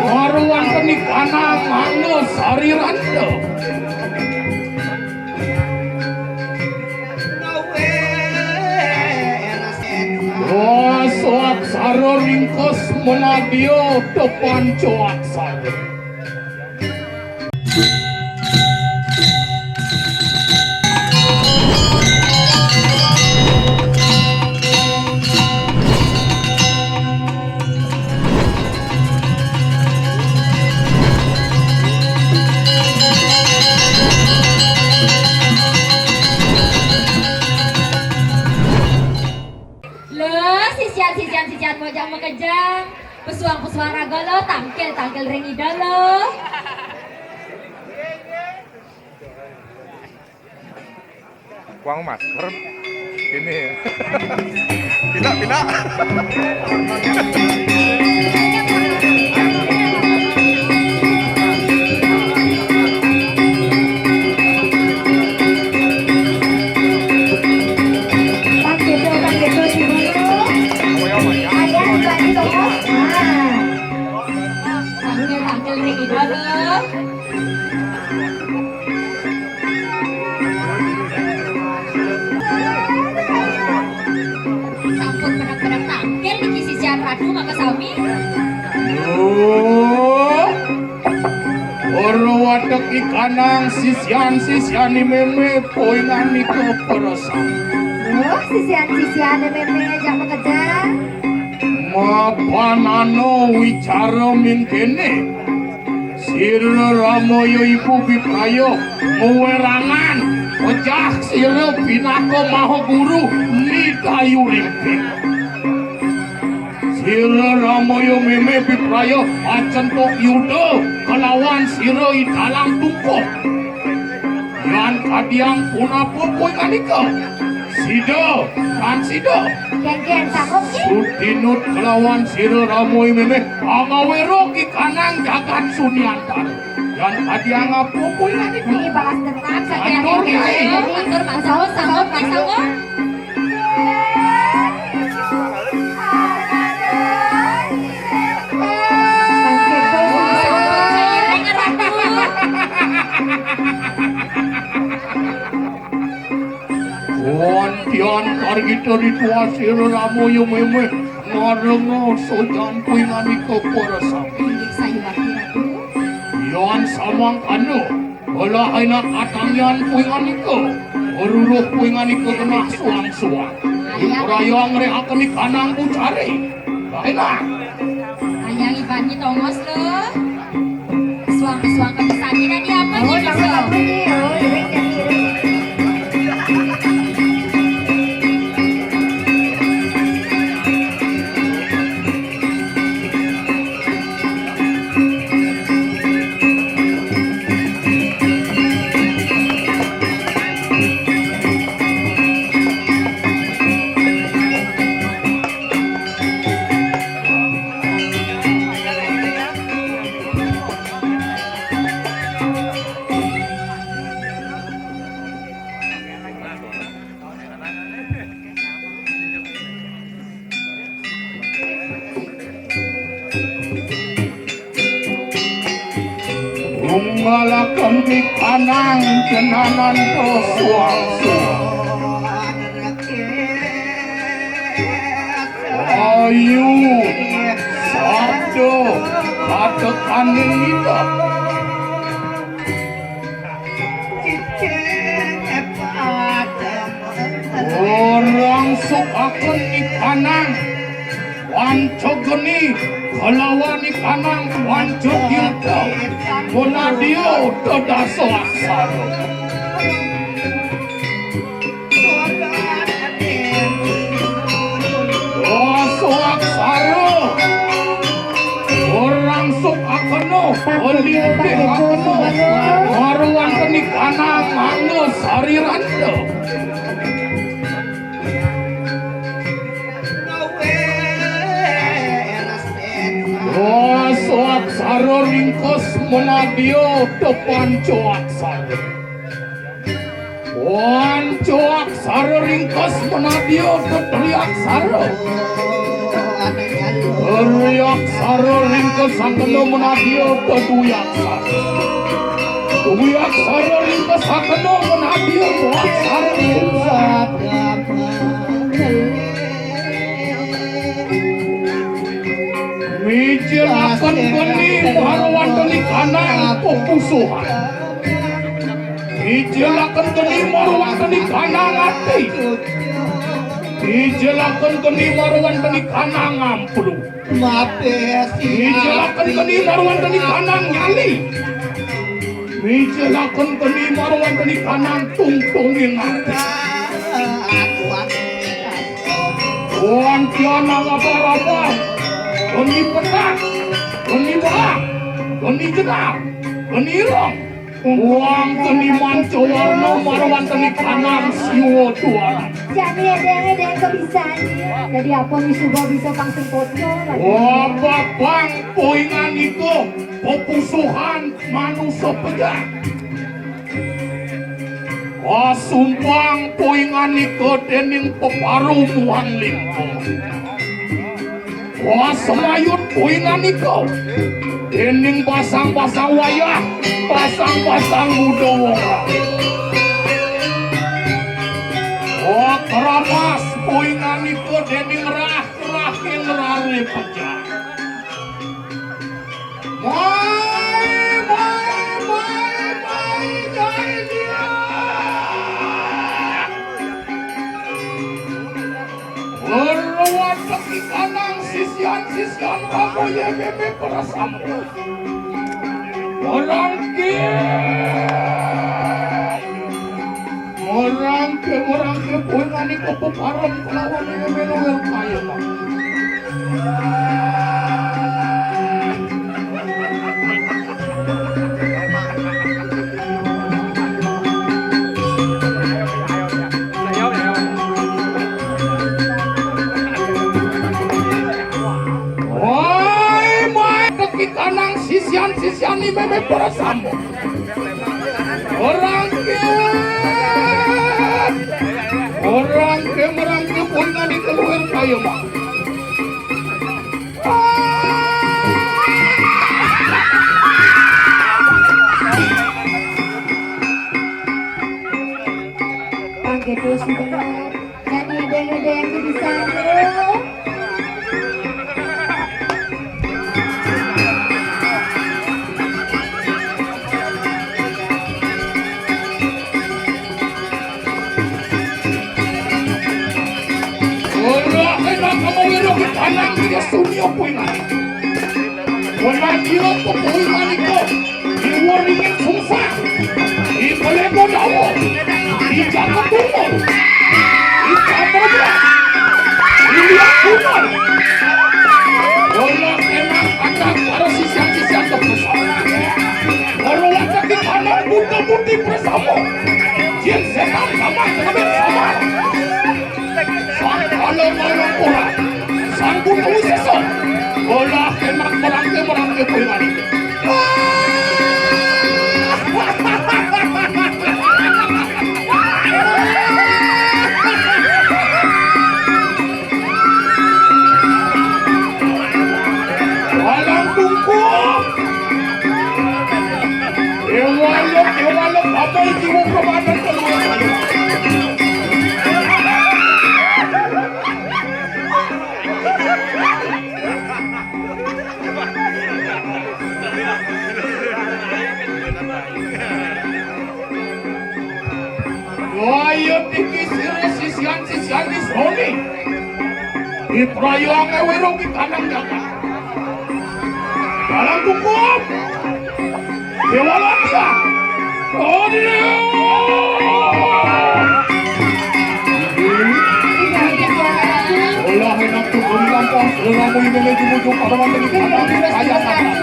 Maruan kenikana mangga sariranda. Soak saro ringkos menadio depan coak saro. Sisian mojang mekejang pesuang ragolo tangkil ring idolo kuang masker ini pila Wadak ikanang sisian meme poingan iko perasaan. Sisian meme aja mekejang Mapanano wicara mingkene Sira Ramoyo ibu biprayo mewerangan ojah sira pinako maha guru nidayu rimping Sira Ramoyo meme biprayo acentok yuda kelawan sira idalang tungkok yan kadiang punapun poinganika Sido kan Sido Gen sanggup ki Sutinut kelawan sira Ramoy meme angawero ki kanang jagat suniantar yan kadiang apupuy nganika ini balas dendam sakian Atur, Kiai. atur sanggup Wantian kargita ritua sira Ramoy meme ngarengo sojan puinganika parasam yan samang kano wala ay nakatangyan puinganika Ururuh puinganika kena suang-suang Rayang re akan ikanang bucari Baiklah Ayang ibanyi tongos lo Suang kebesaran dan diapa nih Tunggalakam di kanang kenanan to suang-suang Ayu sabdo katekan nita Orang sukakan ikanang wanco geni kelawan ikanang wanco gilda Bonadio dodaso aksara dodaso aksara orang sukakono olinte akono maruan kenikana mangga sariranda Soak saro ringkos menadio depan coak saro Wan coak saro ringkos menadio detriak saro Riak saro ringkes sakeno menadio keduyak saro. Duyak saro ringkes sakeno menadio duak saro. Mijil akan geni marwan geni kanang pupusuhan. Mijil akan geni marwan geni kanang ati. Mijil akan geni marwan geni kanang amplu. Mijil akan geni marwan geni kanang nyali. Mijil akan geni marwan geni kanang tungtungin ati. Wan tiana ngapa-ngapa. Geni petak, geni bak, geni jenak, geni rong. Uang geni manco warna marwan geni kanang siwo tuaran. Jadi ada kebiasaan. Jadi apa bisa langsung foto. Wah babang poingan itu pepusuhan manusia pedak. Wah sumpang poingan itu dening peparuh muan limpo. Wah semayut poingan itu dening pasang-pasang wayah, pasang-pasang muda wong. Wah keramas poingan itu dening rah yang rare pecah. Jai dia. Berlawan kaki kanan sisian kamu ya bebe perasamu. Merangke poingan itu peparam kelawan ya menowel kaya lah. Kanang sisian ni bebe perasamu. Merangke poingan di keluar kayu mak. Pakai terus benar. Jadi ada yang kebiasaan. Kanang dia sunyo poingan. Poingan dia poingan itu diwaringin sungsang, di pelego dawo, di jaga tumor, di kamera, di liang kumar. Olah emang ada para sisian bersama. Kalau ada di kanang buta-buti bersama, jin setan sama dengan sama. Kalau orang sanggup usah, olah emak merangke poingan itu. Walang tungkuk, ewalok, apa itu kebadan keluar kayu. Ayo dikisir sisian di sini. Di perayaan ewerong di kanang jaga. Dalam cukup. Dewa Latia. Allah enak tuh gampang. Selama ini menuju pada mantan di kanang kaya sana.